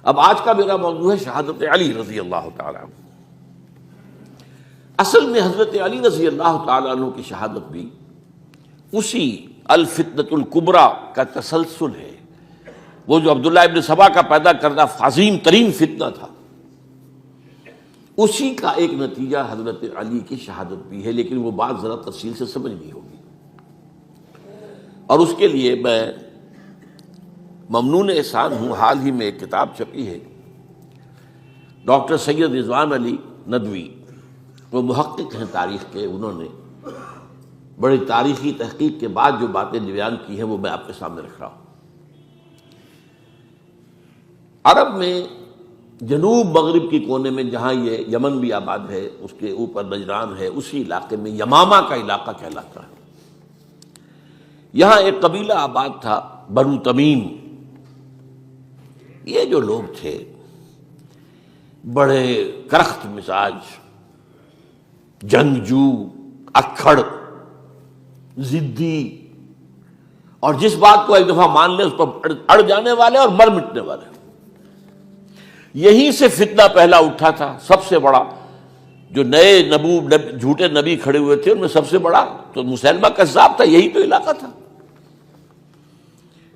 اب آج کا میرا موضوع ہے شہادت علی رضی اللہ تعالیٰ عنہ۔ اصل میں حضرت علی رضی اللہ تعالیٰ عنہ کی شہادت بھی اسی الفتنۃ الکبریٰ کا تسلسل ہے، وہ جو عبداللہ ابن سبا کا پیدا کردہ عظیم ترین فتنہ تھا، اسی کا ایک نتیجہ حضرت علی کی شہادت بھی ہے، لیکن وہ بات ذرا تفصیل سے سمجھنی ہوگی۔ اور اس کے لیے میں ممنون احسان ہوں، حال ہی میں ایک کتاب چھپی ہے، ڈاکٹر سید رضوان علی ندوی، وہ محقق ہیں تاریخ کے، انہوں نے بڑی تاریخی تحقیق کے بعد جو باتیں بیان کی ہیں وہ میں آپ کے سامنے رکھ رہا ہوں۔ عرب میں جنوب مغرب کی کونے میں، جہاں یہ یمن بھی آباد ہے، اس کے اوپر نجران ہے، اسی علاقے میں یمامہ کا علاقہ کہلاتا ہے۔ یہاں ایک قبیلہ آباد تھا، بنو تمیم۔ یہ جو لوگ تھے بڑے کرخت مزاج، جنگجو، اکھڑ، ضدی، اور جس بات کو ایک دفعہ مان لیں اس پر اڑ جانے والے اور مر مٹنے والے۔ یہیں سے فتنہ پہلا اٹھا تھا۔ سب سے بڑا جو نئے جھوٹے نبی کھڑے ہوئے تھے ان میں سب سے بڑا تو مسیلمہ کذاب تھا، یہی تو علاقہ تھا۔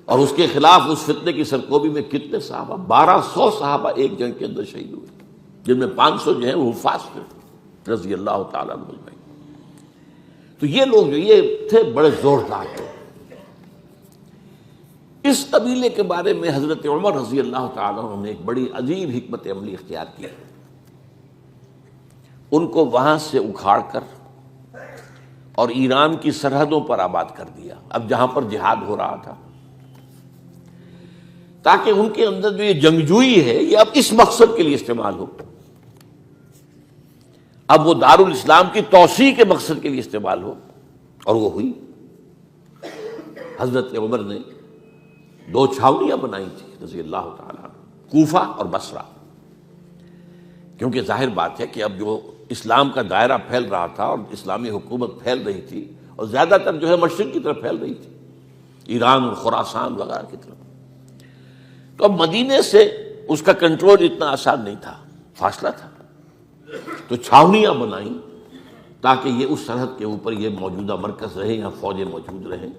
اور اس کے خلاف اس فتنے کی سرکوبی میں کتنے صحابہ، 1200 صحابہ ایک جنگ کے اندر شہید ہوئے، جن میں 500 جو ہیں وہ حفاظ تھے رضی اللہ تعالیٰ عنہ۔ تو یہ لوگ جو یہ تھے بڑے زوردار تھے۔ اس قبیلے کے بارے میں حضرت عمر رضی اللہ تعالیٰ عنہ نے ایک بڑی عجیب حکمت عملی اختیار کی۔ ان کو وہاں سے اکھاڑ کر اور ایران کی سرحدوں پر آباد کر دیا، اب جہاں پر جہاد ہو رہا تھا، تاکہ ان کے اندر جو یہ جنگجوئی ہے یہ اب اس مقصد کے لیے استعمال ہو، اب وہ دارالاسلام کی توسیع کے مقصد کے لیے استعمال ہو۔ اور وہ ہوئی۔ حضرت عمر نے 2 چھاؤنیاں بنائی تھی رضی اللہ تعالیٰ عنہ، کوفہ اور بصرہ، کیونکہ ظاہر بات ہے کہ اب جو اسلام کا دائرہ پھیل رہا تھا اور اسلامی حکومت پھیل رہی تھی، اور زیادہ تر جو ہے مشرق کی طرف پھیل رہی تھی، ایران اور خراسان وغیرہ کی طرف، تو اب مدینے سے اس کا کنٹرول اتنا آسان نہیں تھا، فاصلہ تھا، تو چھاؤنیاں بنائیں تاکہ یہ اس سرحد کے اوپر یہ موجودہ مرکز رہے، یہاں فوجیں موجود رہیں،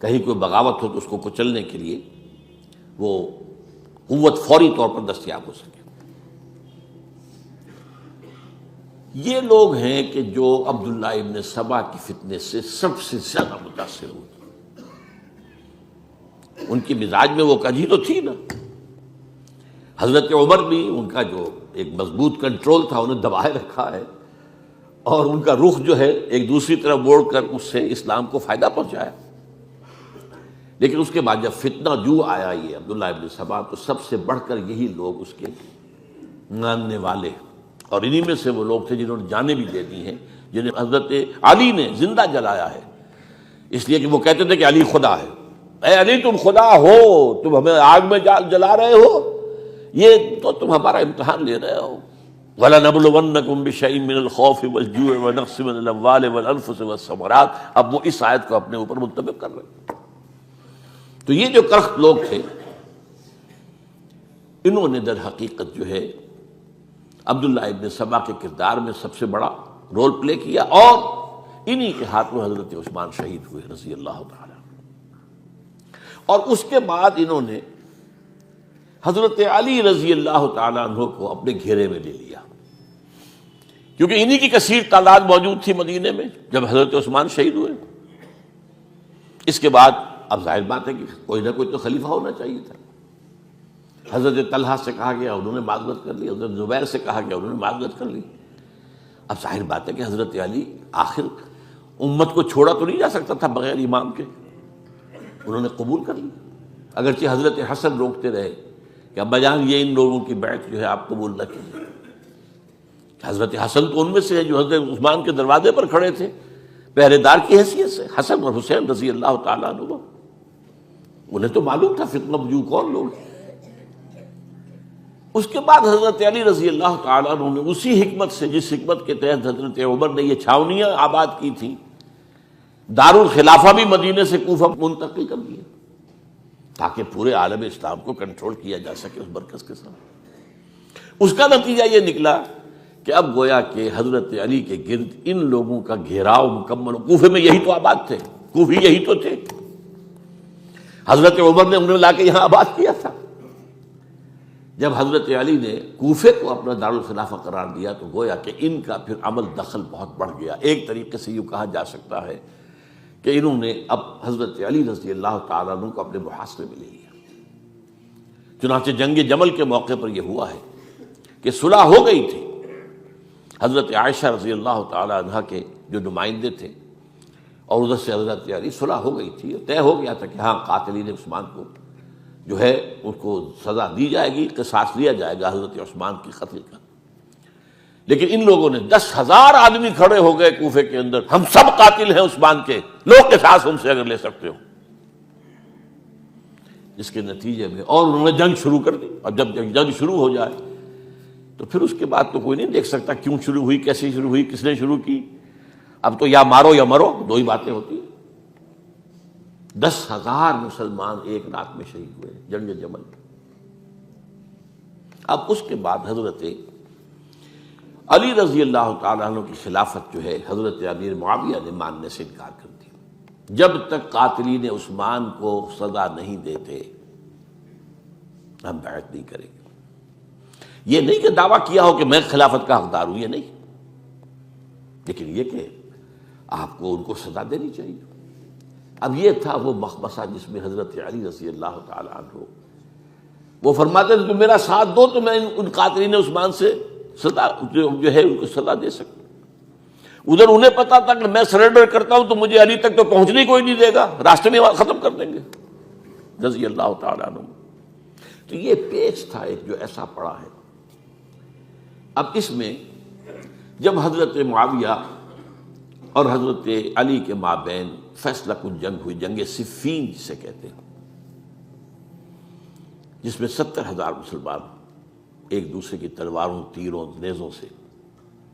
کہیں کوئی بغاوت ہو تو اس کو کچلنے کے لیے وہ قوت فوری طور پر دستیاب ہو سکے۔ یہ لوگ ہیں کہ جو عبداللہ ابن سبا کی فتنے سے سب سے زیادہ متاثر ہوئے۔ ان کی مزاج میں وہ کجی تو تھی نا۔ حضرت عمر بھی ان کا جو ایک مضبوط کنٹرول تھا انہیں دبائے رکھا ہے، اور ان کا رخ جو ہے ایک دوسری طرف موڑ کر اس سے اسلام کو فائدہ پہنچایا۔ لیکن اس کے بعد جب فتنہ جو آیا یہ عبداللہ ابن سبا، تو سب سے بڑھ کر یہی لوگ اس کے ماننے والے، اور انہی میں سے وہ لوگ تھے جنہوں نے جانیں بھی دے دی ہیں، جنہیں حضرت علی نے زندہ جلایا ہے، اس لیے کہ وہ کہتے تھے کہ علی خدا ہے۔ اے علی تم خدا ہو، تم ہمیں آگ میں جلا رہے ہو، یہ تو تم ہمارا امتحان لے رہے ہو۔ وَلَنَبْلُوَنَّكُمْ بِشَيْءٍ مِّنَ الْخَوْفِ وَالْجُوعِ وَنَقْصٍ مِّنَ الْأَمْوَالِ وَالْأَنفُسِ وَالثَّمَرَاتِ۔ اب وہ اس آیت کو اپنے اوپر منطبق کر رہے ہیں۔ تو یہ جو کرخت لوگ تھے، انہوں نے در حقیقت جو ہے عبداللہ ابن سبا کے کردار میں سب سے بڑا رول پلے کیا، اور انہی کے ہاتھوں حضرت عثمان شہید ہوئے رضی اللہ تعالیٰ۔ اور اس کے بعد انہوں نے حضرت علی رضی اللہ تعالیٰ عنہ کو اپنے گھیرے میں لے لیا، کیونکہ انہی کی کثیر تعداد موجود تھی مدینے میں جب حضرت عثمان شہید ہوئے۔ اس کے بعد اب ظاہر بات ہے کہ کوئی نہ کوئی تو خلیفہ ہونا چاہیے تھا۔ حضرت طلحہ سے کہا گیا، انہوں نے معذرت کر لی، حضرت زبیر سے کہا گیا، انہوں نے معذرت کر لی۔ اب ظاہر بات ہے کہ حضرت علی آخر امت کو چھوڑا تو نہیں جا سکتا تھا بغیر امام کے، انہوں نے قبول کر لی، اگرچہ حضرت حسن روکتے رہے کہ ابا جان یہ ان لوگوں کی بیعت جو ہے آپ قبول نہ کیجیے۔ حضرت حسن تو ان میں سے ہے جو حضرت عثمان کے دروازے پر کھڑے تھے پہرے دار کی حیثیت سے، حسن اور حسین رضی اللہ تعالیٰ عنہ، انہیں تو معلوم تھا فتنہ جو کون لوگ ہیں۔ اس کے بعد حضرت علی رضی اللہ تعالیٰ عنہ نے اسی حکمت سے، جس حکمت کے تحت حضرت عمر نے یہ چھاؤنیاں آباد کی تھیں، دارالخلافہ بھی مدینے سے کوفہ منتقل کر دیا، تاکہ پورے عالم اسلام کو کنٹرول کیا جا سکے اس مرکز کے ساتھ۔ اس کا نتیجہ یہ نکلا کہ اب گویا کہ حضرت علی کے گرد ان لوگوں کا گھیراؤ مکمل، کوفے میں یہی تو آباد تھے، کوفی یہی تو تھے، حضرت عمر نے انہیں لا کے یہاں آباد کیا تھا۔ جب حضرت علی نے کوفے کو اپنا دارالخلافہ قرار دیا تو گویا کہ ان کا پھر عمل دخل بہت بڑھ گیا۔ ایک طریقے سے یہ کہا جا سکتا ہے کہ انہوں نے اب حضرت علی رضی اللہ تعالیٰ عنہ کو اپنے محاصرے میں لے لیا۔ چنانچہ جنگ جمل کے موقع پر یہ ہوا ہے کہ صلح ہو گئی تھی، حضرت عائشہ رضی اللہ تعالیٰ عنہ کے جو نمائندے تھے اور ادھر سے حضرت علی، صلح ہو گئی تھی، طے ہو گیا تھا کہ ہاں قاتلین عثمان کو جو ہے ان کو سزا دی جائے گی، قصاص لیا جائے گا حضرت عثمان کی قتل کا۔ لیکن ان لوگوں نے 10,000 آدمی کھڑے ہو گئے کوفے کے اندر، ہم سب قاتل ہیں عثمان کے، لو قصاص ہم سے اگر لے سکتے ہو، جس کے نتیجے میں اور انہوں نے جنگ شروع کر دی۔ اور جب جنگ شروع ہو جائے تو پھر اس کے بعد تو کوئی نہیں دیکھ سکتا کیوں شروع ہوئی، کیسے شروع ہوئی، کس نے شروع کی۔ اب تو یا مارو یا مرو، دو ہی باتیں ہوتی ہیں۔ 10,000 مسلمان ایک رات میں شہید ہوئے جنگ جمل۔ اب اس کے بعد حضرت علی رضی اللہ تعالیٰ عنہ کی خلافت جو ہے حضرت امیر معاویہ نے ماننے سے انکار کر دیا۔ جب تک قاتلین عثمان کو سزا نہیں دیتے ہم بیعت نہیں کریں گے۔ یہ نہیں کہ دعویٰ کیا ہو کہ میں خلافت کا حقدار ہوں، یہ نہیں، لیکن یہ کہ آپ کو ان کو سزا دینی چاہیے۔ اب یہ تھا وہ مخمصہ جس میں حضرت علی رضی اللہ تعالیٰ عنہ وہ فرماتے تھے کہ میرا ساتھ دو تو میں ان قاتلین عثمان سے سزا جو ہے ان کو سزا دے سکتا۔ ادھر انہیں پتا تھا کہ میں سرنڈر کرتا ہوں تو مجھے علی تک تو پہنچنے کوئی نہیں دے گا، راستے میں ختم کر دیں گے رضی اللہ تعالیٰ عنہ۔ تو یہ پیچ تھا ایک جو ایسا پڑا ہے۔ اب اس میں جب حضرت معاویہ اور حضرت علی کے مابین فیصلہ کن جنگ ہوئی، جنگ صفین جسے کہتے ہیں، جس میں 70,000 مسلمان ایک دوسرے کی تلواروں، تیروں، نیزوں سے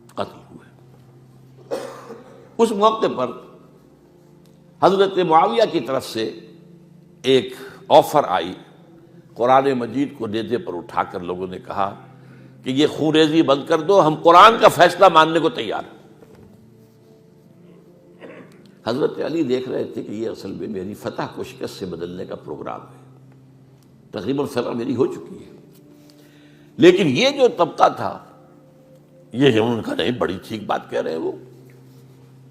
قتل ہوئے۔ اس موقع پر حضرت معاویہ کی طرف سے ایک آفر آئی، قرآن مجید کو نیزے پر اٹھا کر لوگوں نے کہا کہ یہ خونریزی بند کر دو، ہم قرآن کا فیصلہ ماننے کو تیار ہیں۔ حضرت علی دیکھ رہے تھے کہ یہ اصل میں میری فتح کو شکست سے بدلنے کا پروگرام ہے، تقریباً فتح میری ہو چکی ہے، لیکن یہ جو طبقہ تھا یہ انہوں نے کہا نہیں بڑی ٹھیک بات کہہ رہے ہیں، وہ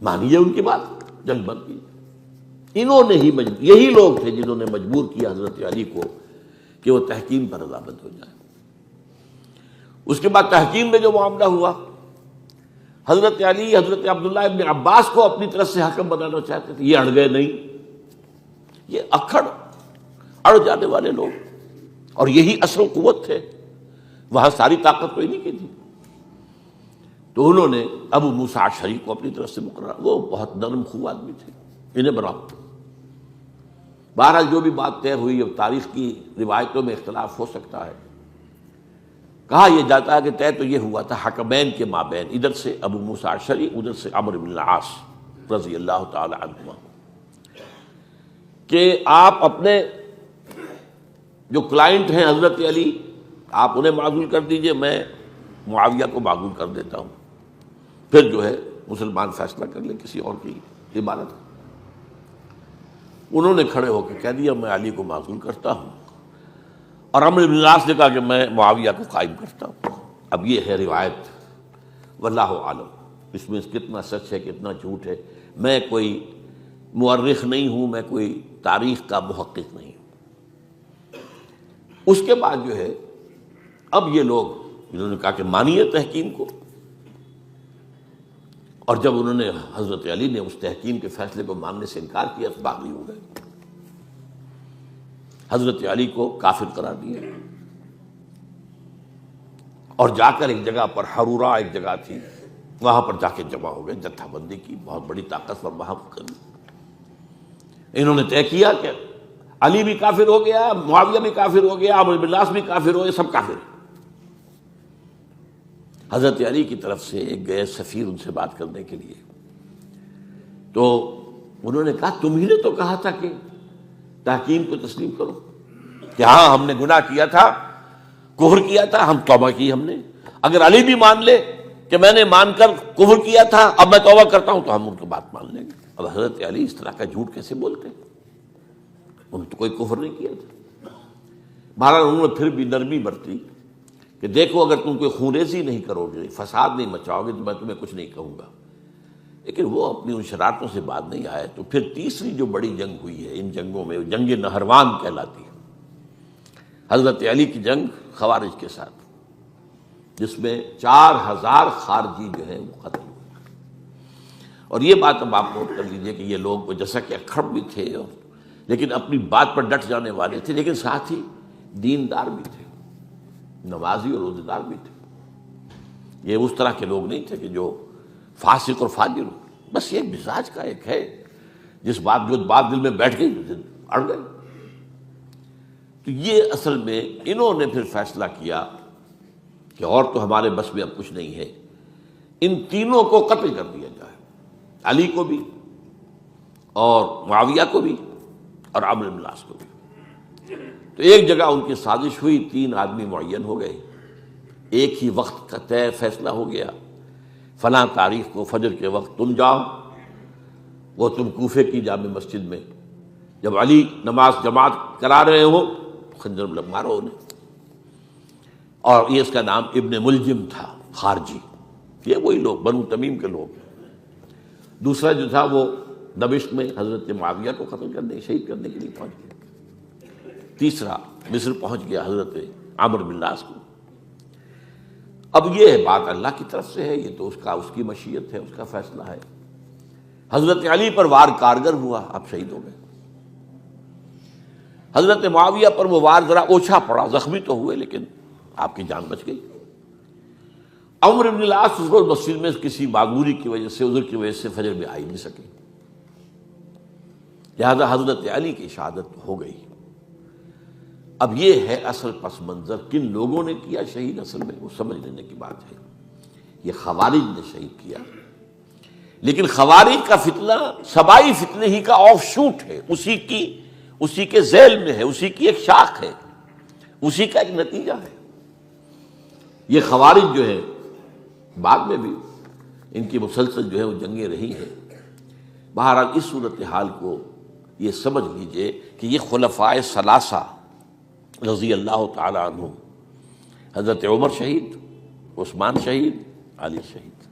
مانیے ان کی بات، جنگ بند کی۔ انہوں نے ہی یہی لوگ تھے جنہوں نے مجبور کیا حضرت علی کو کہ وہ تحکیم پر رضامند ہو جائے۔ اس کے بعد تحکیم میں جو معاملہ ہوا، حضرت علی حضرت عبداللہ ابن عباس کو اپنی طرف سے حکم بنانا چاہتے تھے، یہ اڑ گئے نہیں۔ یہ اکھڑ اڑ جانے والے لوگ، اور یہی اصل قوت تھے، وہاں ساری طاقت تو انہیں کی تھی۔ تو انہوں نے ابو موسیٰ اشعری کو اپنی طرف سے مقرر، وہ بہت نرم خو آدمی تھے، انہیں بنا۔ بہرحال جو بھی بات طے ہوئی، اب تاریخ کی روایتوں میں اختلاف ہو سکتا ہے، کہا یہ جاتا ہے کہ طے تو یہ ہوا تھا حکمین کے مابین، ادھر سے ابو موسیٰ اشعری، ادھر سے عمرو بن العاص رضی اللہ تعالی عنہما، کہ آپ اپنے جو کلائنٹ ہیں حضرت علی آپ انہیں معزول کر دیجئے، میں معاویہ کو معزول کر دیتا ہوں، پھر جو ہے مسلمان فیصلہ کر لیں کسی اور کی عبادت۔ انہوں نے کھڑے ہو کے کہہ دیا میں علی کو معزول کرتا ہوں، اور عمرو بن العاص نے کہا کہ میں معاویہ کو قائم کرتا ہوں۔ اب یہ ہے روایت، واللہ عالم، اس میں کتنا سچ ہے کتنا جھوٹ ہے، میں کوئی مورخ نہیں ہوں، میں کوئی تاریخ کا محقق نہیں ہوں۔ اس کے بعد جو ہے اب یہ لوگ انہوں نے کہا کہ مانیے تحکیم کو، اور جب انہوں نے حضرت علی نے اس تحکیم کے فیصلے کو ماننے سے انکار کیا تو باغی ہو گئے، حضرت علی کو کافر قرار دیا، اور جا کر ایک جگہ پر حرورہ ایک جگہ تھی وہاں پر جا کے جمع ہو گئے، جتھا بندی کی، بہت بڑی طاقت پر وہاں کر انہوں نے طے کیا کہ علی بھی کافر ہو گیا، معاویہ بھی کافر ہو گیا، عمرو بن العاص بھی کافر ہو گئے، سب کافر ہیں۔ حضرت علی کی طرف سے ایک گئے سفیر ان سے بات کرنے کے لیے، تو انہوں نے کہا تم ہی نے تو کہا تھا کہ تحکیم کو تسلیم کرو، کہ ہاں ہم نے گناہ کیا تھا، کفر کیا تھا، ہم توبہ کی ہم نے. اگر علی بھی مان لے کہ میں نے مان کر کفر کیا تھا اب میں توبہ کرتا ہوں تو ہم ان کی بات مان لیں گے. اب حضرت علی اس طرح کا جھوٹ کیسے بولتے ہیں؟ انہوں نے تو کوئی کفر نہیں کیا تھا. بہرحال انہوں نے پھر بھی نرمی برتی کہ دیکھو اگر تم کوئی خونریزی نہیں کرو گے، فساد نہیں مچاؤ گے تو میں تمہیں کچھ نہیں کہوں گا. لیکن وہ اپنی ان شرارتوں سے بعد نہیں آئے. تو پھر تیسری جو بڑی جنگ ہوئی ہے ان جنگوں میں، جنگ نہروان کہلاتی ہے، حضرت علی کی جنگ خوارج کے ساتھ، جس میں 4000 خارجی جو ہیں وہ قتل ہوئے. اور یہ بات اب آپ نوٹ کر لیجئے کہ یہ لوگ جیسا کہ اکھڑ بھی تھے لیکن اپنی بات پر ڈٹ جانے والے تھے، لیکن ساتھ ہی دیندار بھی تھے، نمازی اور روزہ دار بھی تھے. یہ اس طرح کے لوگ نہیں تھے کہ جو فاسق اور فاجر ہو. بس یہ مزاج کا ایک ہے، جو بات دل میں بیٹھ گئی اڑ گئی. تو یہ اصل میں انہوں نے پھر فیصلہ کیا کہ اور تو ہمارے بس میں اب کچھ نہیں ہے، ان تینوں کو قتل کر دیا جائے، علی کو بھی اور معاویہ کو بھی اور عمرو بن العاص کو بھی. تو ایک جگہ ان کی سازش ہوئی، 3 آدمی معین ہو گئے، ایک ہی وقت کا طے فیصلہ ہو گیا، فلاں تاریخ کو فجر کے وقت تم جاؤ، وہ تم کوفے کی جامع مسجد میں، جب علی نماز جماعت کرا رہے ہو خنجر مارو انہیں. اور یہ اس کا نام ابن ملجم تھا، خارجی، یہ وہی لوگ بنو تمیم کے لوگ. دوسرا جو تھا وہ دمشق میں حضرت معاویہ کو قتل کرنے شہید کرنے کے لیے پہنچ گیا. تیسرا مصر پہنچ گیا حضرت عمرو بن العاص کو. اب یہ بات اللہ کی طرف سے ہے، یہ تو اس کی مشیت ہے، اس کا فیصلہ ہے. حضرت علی پر وار کارگر ہوا، آپ شہید ہو گئے. حضرت معاویہ پر وہ وار ذرا اوچھا پڑا، زخمی تو ہوئے لیکن آپ کی جان بچ گئی. عمرو بن العاص اس روز مسجد میں کسی معذوری کی وجہ سے، عذر کی وجہ سے فجر میں آئی نہیں سکے، لہذا حضرت علی کی شہادت ہو گئی. اب یہ ہے اصل پس منظر، کن لوگوں نے کیا شہید اصل میں وہ سمجھ لینے کی بات ہے. یہ خوارج نے شہید کیا، لیکن خوارج کا فتنہ سبائی فتنے ہی کا آف شوٹ ہے، اسی کے ذیل میں ہے، اسی کی ایک شاخ ہے، اسی کا ایک نتیجہ ہے. یہ خوارج جو ہے بعد میں بھی ان کی مسلسل جو ہے وہ جنگیں رہی ہیں. بہرحال اس صورتحال کو یہ سمجھ لیجئے کہ یہ خلفائے ثلاثہ رضی اللہ تعالی عنہ، حضرت عمر شہید، عثمان شہید، علی شہید.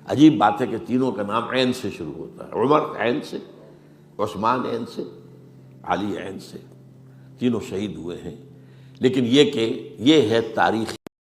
عجیب بات ہے کہ تینوں کا نام عین سے شروع ہوتا ہے، عمر عین سے، عثمان عین سے، علی عین سے. تینوں شہید ہوئے ہیں. لیکن یہ کہ یہ ہے تاریخ